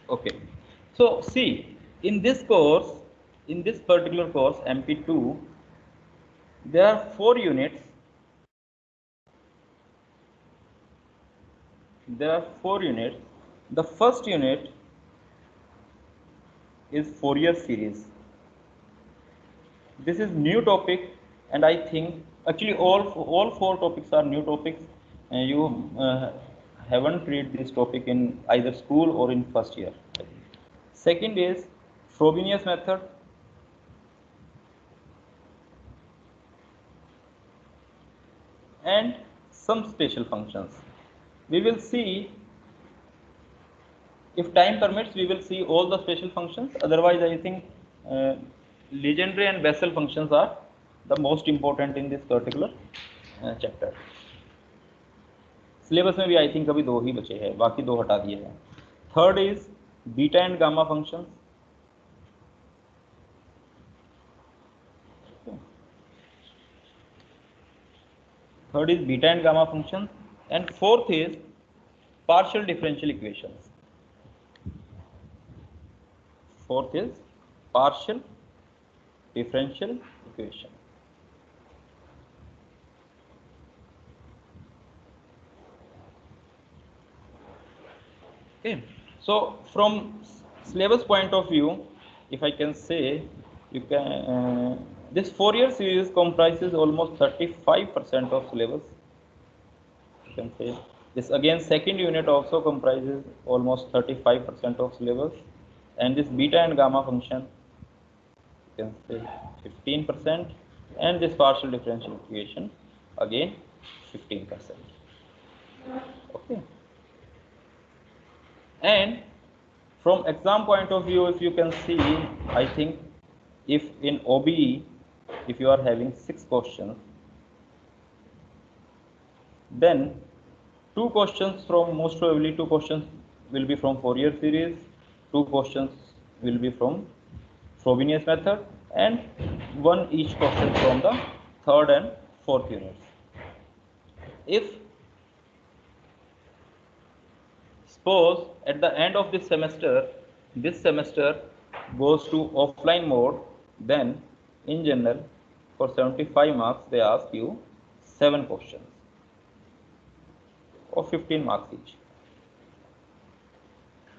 Okay. So see, in this course, in this particular course, MP2, there are 4 units. There are 4 units. The first unit is Fourier series. This is new topic, and I think actually all 4 topics are new topics. You haven't read this topic in either school or in first year. Second is Frobenius method. And some special functions. We will see, if time permits, we will see all the special functions. Otherwise, I think Legendre and Bessel functions are the most important in this particular chapter. Syllabus में भी I think अभी 2 ही बचे हैं, बाकी 2 हटा दिए हैं. Third is beta and gamma functions. Third is beta and gamma functions, and fourth is partial differential equations. Fourth is partial differential equation. Okay, so from syllabus point of view, if I can say, you can this Fourier series comprises almost 35% of syllabus. You can say this again, second unit also comprises almost 35% of syllabus, and this beta and gamma function, you can say 15%, and this partial differential equation again 15%. Okay. And from exam point of view, if you can see, I think if in OBE, if you are having 6 questions, then 2 questions from, most probably 2 questions will be from Fourier series, 2 questions will be from Frobenius method, and 1 each question from the third and fourth units. If suppose at the end of this semester goes to offline mode, then in general for 75 marks they ask you 7 questions or 15 marks each,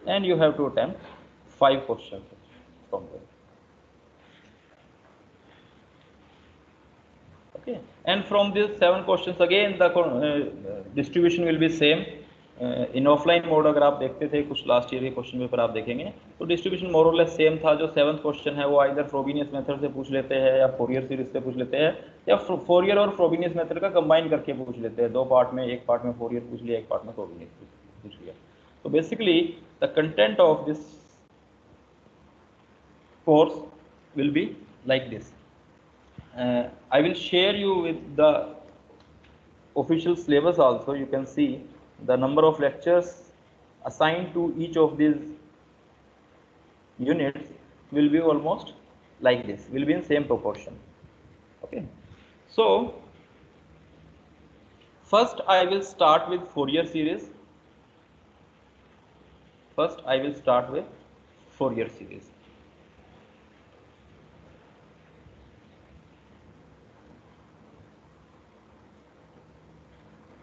and you have to attempt 5 questions from them. Okay, and from these 7 questions again the distribution will be same. In offline mode अगर आप देखते थे कुछ last year के question paper आप देखेंगे तो distribution मोर और लेस सेम था. जो 7th क्वेश्चन है वो आइदर फ्रोबिनियस मेथड से पूछ लेते हैं या फोरियर सीरीज से पूछ लेते हैं, या फोरियर और फ्रोबिनियस मेथड का कंबाइन करके पूछ लेते हैं. 2 पार्ट में, एक पार्ट में फोरियर पूछ लिया, एक पार्ट में फ्रोबिनियस पूछ लिया. तो basically the content of this course will be like this. I will share you with the official syllabus also. You can see the number of lectures assigned to each of these units will be almost like this, will be in same proportion. Okay, so first I will start with Fourier series.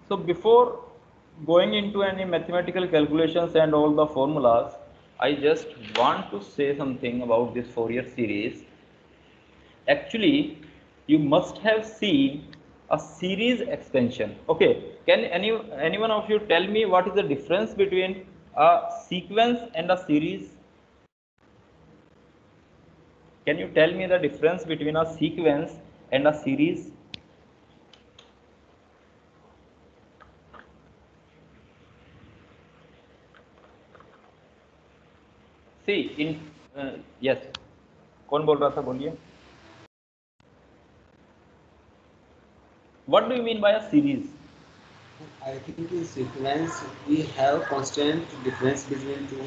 So before going into any mathematical calculations and all the formulas, I just want to say something about this Fourier series. Actually, you must have seen a series expansion. Okay, can any one of you tell me what is the difference between a sequence and a series? Can you tell me the difference between a sequence and a series? See, in yes, कौन बोल रहा था, बोलिए. What do you mean by a series? I think in sequence we have constant difference between 2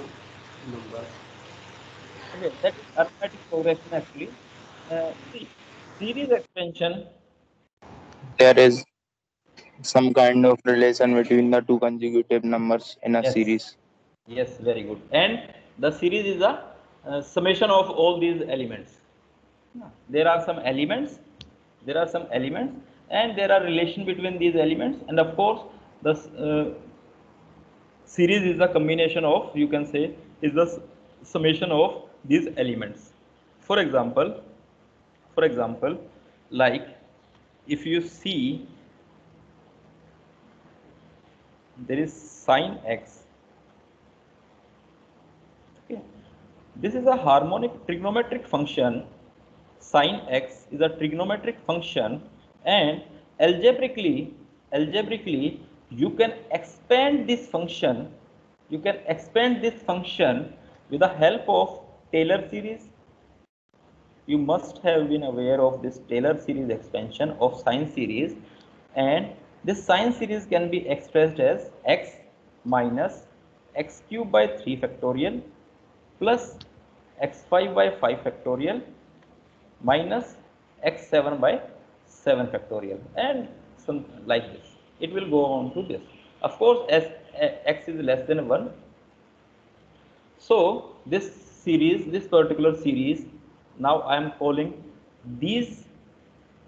numbers. Okay, that is arithmetic progression actually. See, series expansion. There is some kind of relation between the 2 consecutive numbers in a Yes. series. Yes, very good. And The series is a summation of all these elements. There are some elements, and there are relation between these elements, and of course the series is a combination of, you can say, is the summation of these elements. For example, like if you see, there is sine x. Okay. This is a harmonic trigonometric function. Sine x is a trigonometric function, and algebraically you can expand this function. You can expand this function with the help of Taylor series. You must have been aware of this Taylor series expansion of sine series, and this sine series can be expressed as x minus x cube by 3 factorial plus x5 by 5 factorial minus x7 by 7 factorial, and some like this. It will go on to this. Of course, as x is less than 1, so this series, this particular series, now I am calling these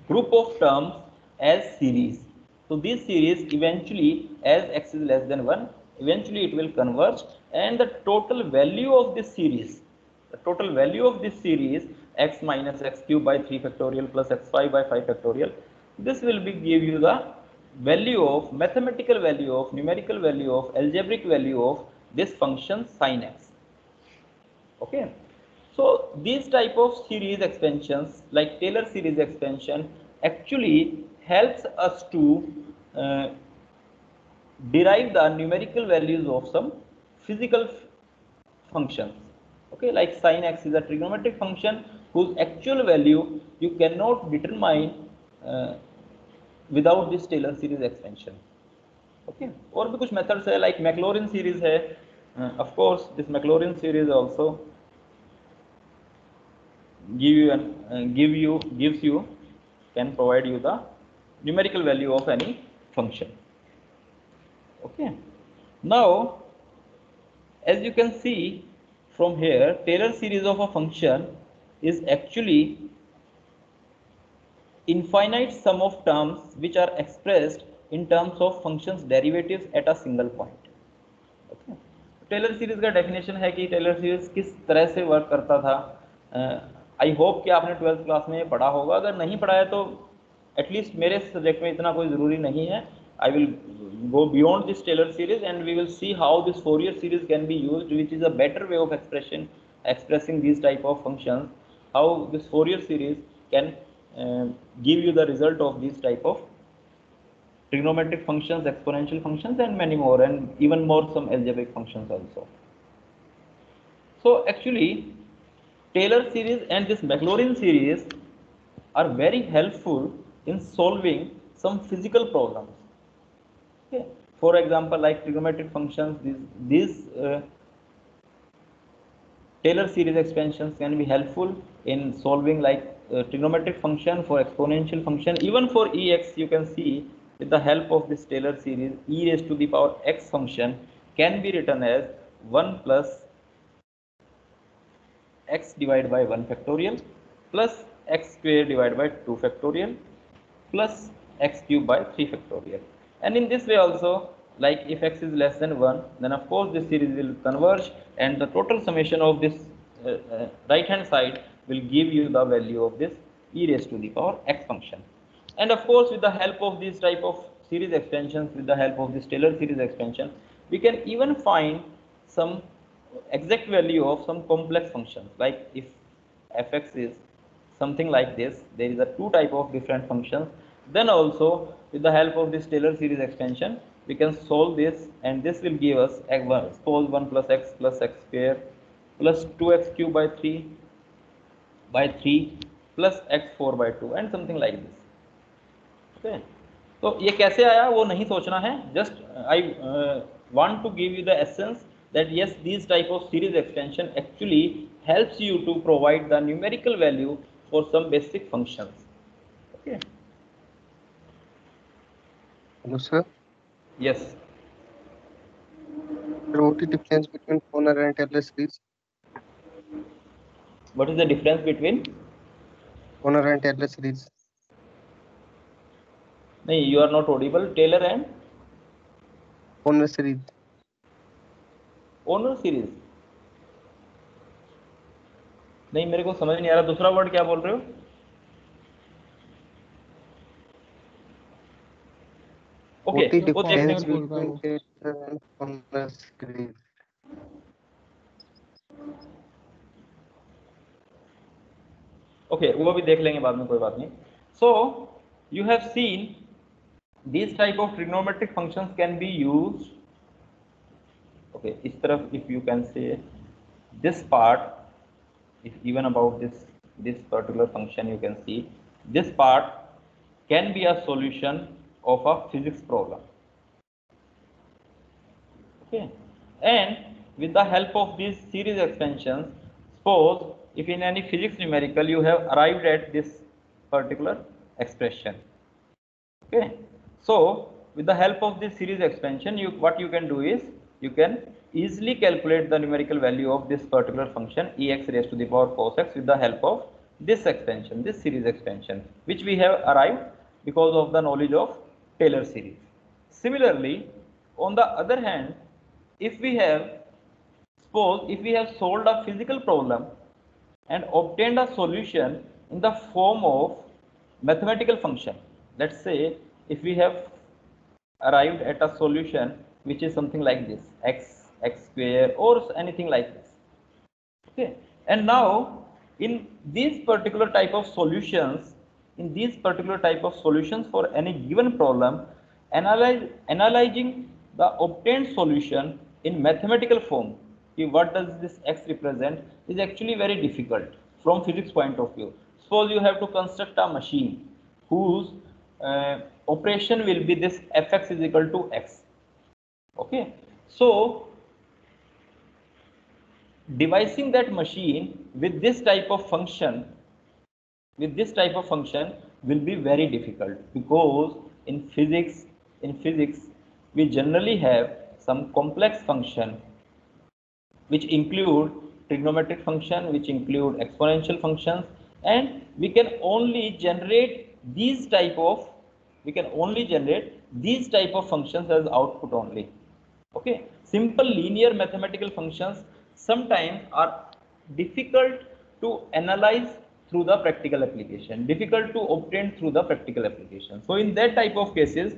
group of terms as series. So this series eventually, as x is less than 1, eventually it will converge, and the total value of this series, x minus x cube by 3 factorial plus x5 by 5 factorial, this will be give you the value of, mathematical value of, numerical value of, algebraic value of this function sin x. Okay, so these type of series expansions like Taylor series expansion actually helps us to derive the numerical values of some physical functions. Okay, like sin x is a trigonometric function whose actual value you cannot determine without this Taylor series expansion. Okay, और भी कुछ methods है, like Maclaurin series है. Of course, this Maclaurin series also can provide you the numerical value of any function. Okay, now as you can see from here, Taylor series of a function is actually infinite sum of terms which are expressed in terms of functions derivatives at a single point. Okay. Taylor series का definition है कि Taylor series किस तरह से work करता था. I hope कि आपने 12th क्लास में पढ़ा होगा. अगर नहीं पढ़ा है तो एटलीस्ट मेरे सब्जेक्ट में इतना कोई ज़रूरी नहीं है. I will go beyond this Taylor series and we will see how this Fourier series can be used, which is a better way of expressing these type of functions. How this Fourier series can give you the result of these type of trigonometric functions, exponential functions, and many more, and even more some algebraic functions also. So actually, Taylor series and this Maclaurin series are very helpful in solving some physical problems. Okay. For example, like trigonometric functions, these Taylor series expansions can be helpful in solving like trigonometric function, for exponential function, even for ex. You can see with the help of this Taylor series, e raised to the power x function can be written as 1 plus x divided by 1 factorial plus x square divided by 2 factorial plus x cube by 3 factorial. And in this way also, like if x is less than 1, then of course this series will converge, and the total summation of this right hand side will give you the value of this e raised to the power x function. And of course, with the help of this type of series expansions, with the help of this Taylor series expansion, we can even find some exact value of some complex functions. Like if fx is something like this, there is a two type of different functions, then also with the help of this Taylor series expansion we can solve this, and this will give us suppose 1 plus x square plus 2x cube by 3 plus x4 by 2 and something like this. Okay, तो ये कैसे आया वो नहीं सोचना है, just I want to give you the essence that yes, these type of series expansion actually helps you to provide the numerical value for some basic functions. Okay. Hello, sir. Yes. Sir, what is the difference between Fourier and Taylor series? What is the difference between? Owner and Taylor series. No, you are not audible. Taylor and Owner series. Owner series नहीं, मेरे को समझ नहीं आ रहा, दूसरा word क्या बोल रहे हो? ओके, वो देखने ओके, वो भी देख लेंगे बाद में, कोई बात नहीं. So you have seen these type of trigonometric functions can be used. Okay, इस तरफ if you can say this part, if even about this particular function, you can see this part can be a solution of a physics problem. Okay, and with the help of these series expansions, suppose if in any physics numerical you have arrived at this particular expression. Okay, so with the help of this series expansion, what you can do is you can easily calculate the numerical value of this particular function ex raised to the power cos x with the help of this expansion, this series expansion, which we have arrived because of the knowledge of Taylor series. Similarly, on the other hand, if we have solved a physical problem and obtained a solution in the form of mathematical function, let's say if we have arrived at a solution which is something like this, x square or anything like this. Okay, and now in these particular type of solutions, for any given problem, analyzing the obtained solution in mathematical form, what does this x represent, is actually very difficult from physics point of view. Suppose you have to construct a machine whose operation will be this fx is equal to x. Okay, so devising that machine with this type of function will be very difficult, because in physics we generally have some complex function which include trigonometric function, which include exponential functions, and we can only generate these type of functions as output only. Okay, simple linear mathematical functions sometimes are difficult to analyze through the practical application, difficult to obtain through the practical application. So in that type of cases,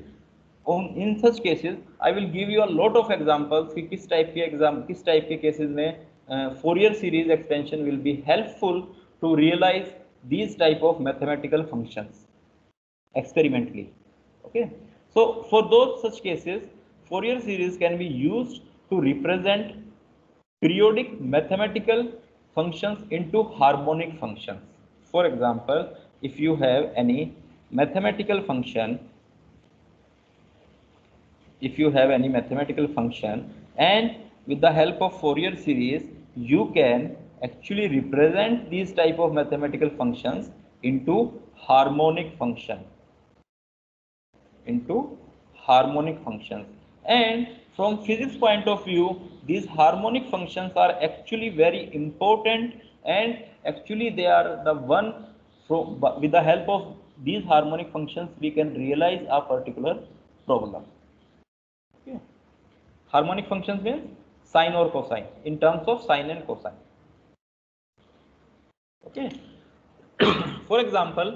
in such cases I will give you a lot of examples कि किस type के cases में Fourier series expansion will be helpful to realize these type of mathematical functions experimentally. Okay, so for those such cases, Fourier series can be used to represent periodic mathematical functions into harmonic functions. For example, if you have any mathematical function, and with the help of Fourier series you can actually represent these type of mathematical functions into harmonic functions. And from physics point of view, these harmonic functions are actually very important, and actually they are the one with the help of these harmonic functions we can realize a particular problem. Okay. Harmonic functions means sine or cosine, in terms of sine and cosine. Okay. For example,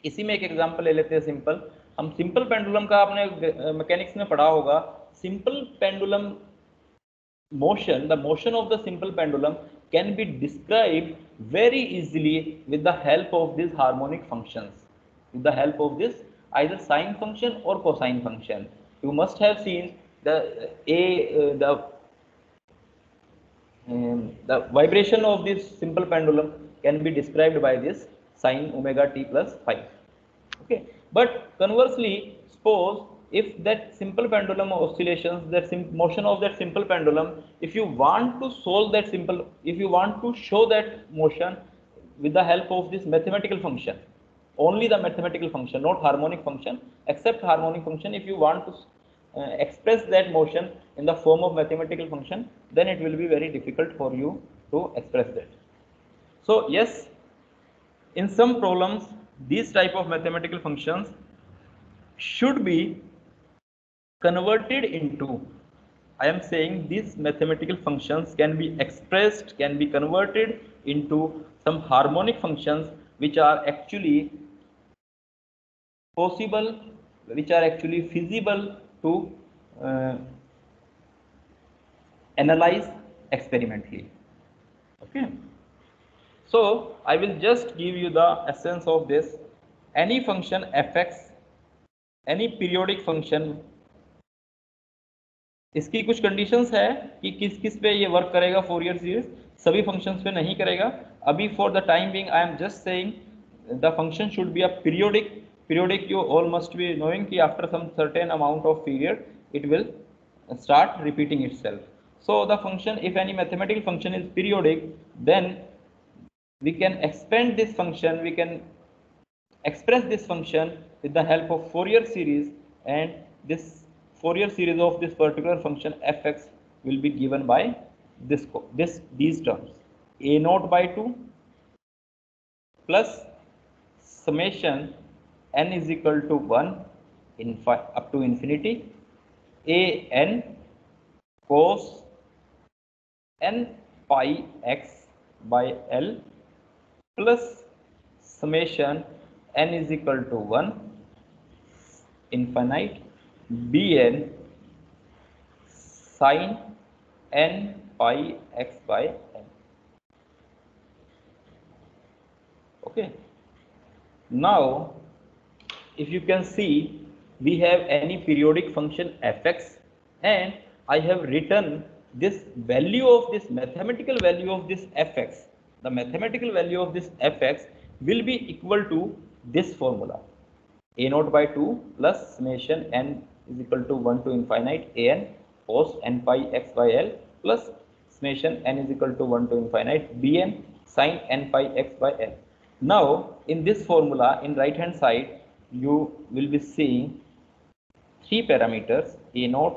इसी में एक example ले लेते हैं simple. हम simple pendulum का आपने mechanics में पढ़ा होगा. Simple pendulum motion, the motion of the simple pendulum can be described very easily with the help of these harmonic functions, with the help of this either sine function or cosine function. You must have seen the vibration of this simple pendulum can be described by this sine omega t plus phi. Okay, but conversely, suppose if that simple pendulum oscillations, motion of that simple pendulum, if you want to show that motion with the help of this mathematical function, only the mathematical function, not harmonic function, except harmonic function, if you want to express that motion in the form of mathematical function, then it will be very difficult for you to express that. So yes, in some problems, these type of mathematical functions should be converted into, I am saying these mathematical functions can be expressed, can be converted into some harmonic functions which are actually possible, which are actually feasible to analyze experimentally. Okay. So I will just give you the essence of this. Any function fx, any periodic function, इसकी कुछ conditions है कि किस किस पे ये work करेगा Fourier series, सभी फंक्शंस पे नहीं करेगा. अभी for the time being I am just saying the function should be a periodic you all must be knowing कि after some certain amount of period it will start repeating itself. So the function, if any mathematical function is periodic, then we can expand this function, we can express this function with the help of Fourier series, and this Fourier series of this particular function fx will be given by these terms: a naught by 2 plus summation n is equal to 1 up to infinity a n cos n pi x by L plus summation n is equal to 1 infinite bn sin n pi x by n. Okay. Now, if you can see, we have any periodic function fx, and I have written this value of this mathematical value of this fx. The mathematical value of this fx will be equal to this formula: a naught by 2 plus summation n is equal to 1 to infinite an cos n pi x by L plus summation n is equal to 1 to infinite bn sin n pi x by L. Now, in this formula, in right hand side, you will be seeing three parameters: a naught,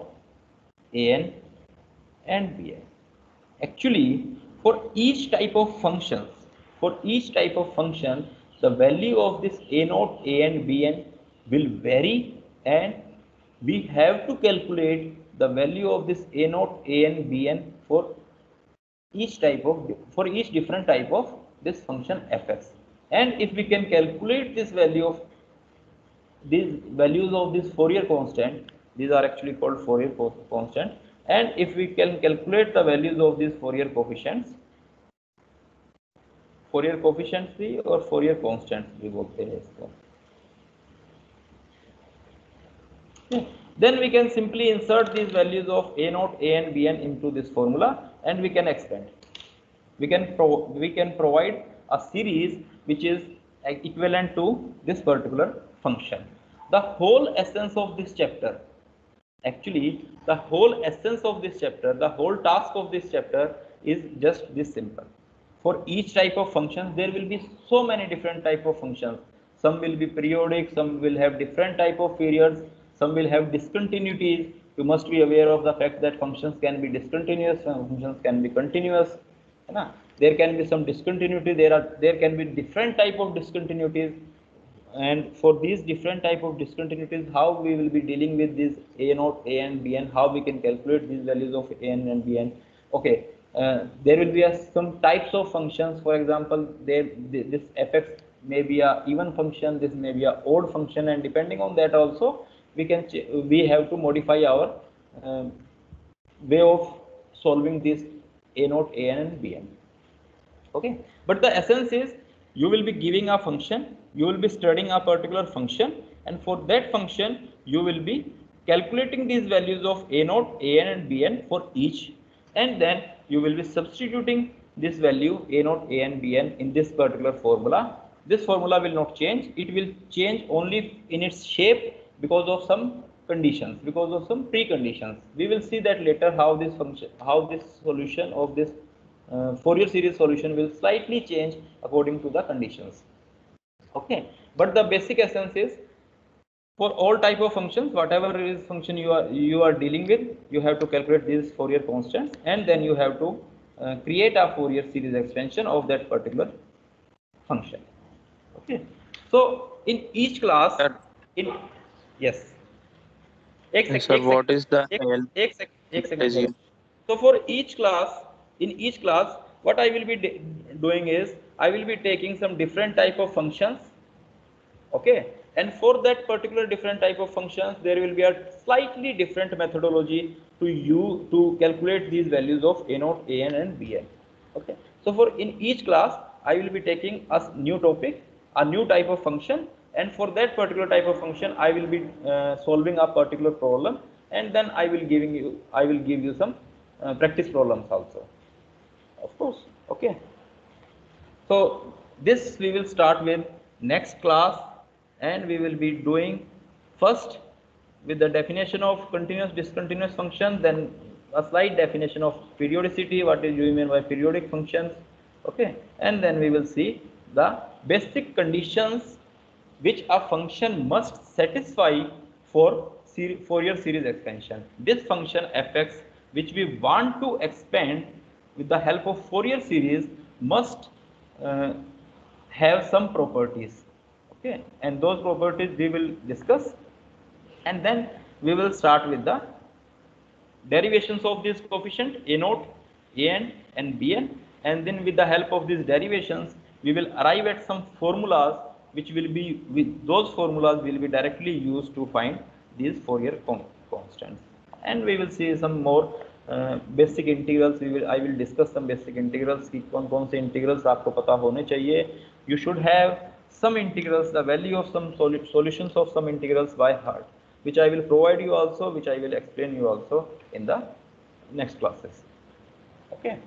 an, and bn. Actually, for each type of functions, the value of this a naught, an, bn will vary, and we have to calculate the value of this a naught, an, bn for each different type of this function fx. And if we can calculate this value of these values of this Fourier constant, these are actually called Fourier constant, and if we can calculate the values of these Fourier coefficients भी और Fourier constants भी बोलते हैं इसको. Then we can simply insert these values of a naught, an, bn into this formula, and we can expand. We can provide a series which is equivalent to this particular function. The whole essence of this chapter, the whole task of this chapter is just this simple. For each type of function, there will be so many different type of functions. Some will be periodic, some will have different type of periods, some will have discontinuities. You must be aware of the fact that functions can be discontinuous, functions can be continuous. There can be some discontinuity, there can be different type of discontinuities, and for these different type of discontinuities, how we will be dealing with this a naught, an, bn, how we can calculate these values of an and bn. Okay, there will be some types of functions. For example, this fx may be a even function, this may be a odd function, and depending on that also we have to modify our way of solving this a naught, an, and bn. Okay, but the essence is you will be giving a function, you will be studying a particular function, and for that function you will be calculating these values of a naught, an, and bn for each, and then you will be substituting this value a naught, an, bn in this particular formula. This formula will not change, it will change only in its shape because of some conditions, because of some preconditions. We will see that later how this solution of this Fourier series solution will slightly change according to the conditions. Okay, but the basic essence is, for all type of functions, whatever is function you are dealing with, you have to calculate these Fourier constants, and then you have to create a Fourier series expansion of that particular function. Okay, so in each class, Sir, in yes, yes, sir, what is the help एक second sir. equation? So for each class, in each class, what I will be doing is I will be taking some different type of functions. Okay, and for that particular different type of functions, there will be a slightly different methodology to you to calculate these values of a naught, an, and bn. Okay, so for in each class, I will be taking a new topic, a new type of function, and for that particular type of function, I will be solving a particular problem, and then I will give you some practice problems also, of course. Okay. So this we will start with next class, and we will be doing first with the definition of continuous discontinuous function, then a slight definition of periodicity, what do you mean by periodic functions, okay, and then we will see the basic conditions which a function must satisfy for Fourier series expansion. This function fx which we want to expand with the help of Fourier series must uh, have some properties, okay, and those properties we will discuss, and then we will start with the derivations of this coefficient a naught, an, and bn, and then with the help of these derivations we will arrive at some formulas which will be, with those formulas will be directly used to find these Fourier constants, and we will see some more basic integrals. I will discuss some basic integrals कि कौन से integrals आपको पता होने चाहिए. You should have some integrals, the value of some solutions of some integrals by heart, which I will provide you also, which I will explain you also in the next classes. Okay.